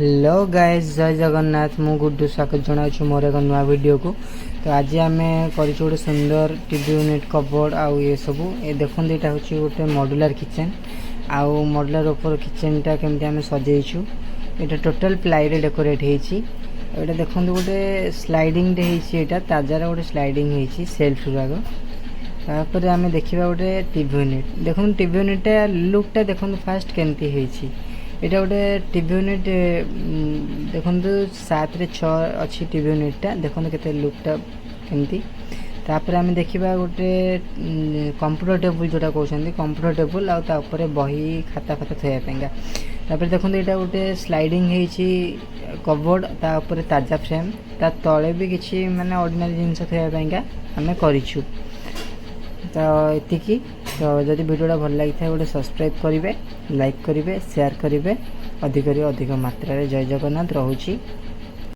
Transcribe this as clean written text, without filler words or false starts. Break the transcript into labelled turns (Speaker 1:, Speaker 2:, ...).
Speaker 1: Hello guys, जय जगन्नाथ। मु गुड्डू स्वागत जनाऊँ मोर एक नुआ वीडियो को। तो आज आम कर गोटे सुंदर टीवी यूनिट कबोर्ड आउ ये सब ये देखो यहाँ हूँ गोटे मॉड्यूलर किचन आउ मॉड्यूलर ऊपर किचनटा केमती आम सजैचु। ये टोटल प्लाई रे डेकोरेट होती। ये देखो गोटे स्लाइडिंग यहाँ ताजार गोटे स्लाइडिंग होती सेल्फ गुराक। तापर आम देखा गोटे टीवी यूनिट देखो टीवी यूनिटा लुकटा देखो फास्ट केमती होती। यहाँ गोटे टीवी यूनिट देखो 7 रे 6 अच्छी टीवी यूनिटा देखो के लुकटा केमती। तापर आम देखा गोटे कंप्यूटर टेबुल जोटा कहते कंप्यूटर टेबुल आउे बही खाता फाता थोड़ा। तापर देखो यहाँ गोटे स्लाइडिंग होती कबोर्ड तापर ताजा फ्रेम ता तले भी किसी माने ऑर्डिनरी जिनस थोड़ा आम करूँ। तो ये तो जदि वीडियोटा भल लगी था गोटे सब्सक्राइब करेंगे, लाइक करेंगे, शेयर करेंगे अधिक अधिक मात्रा। जय जगन्नाथ। रहुची।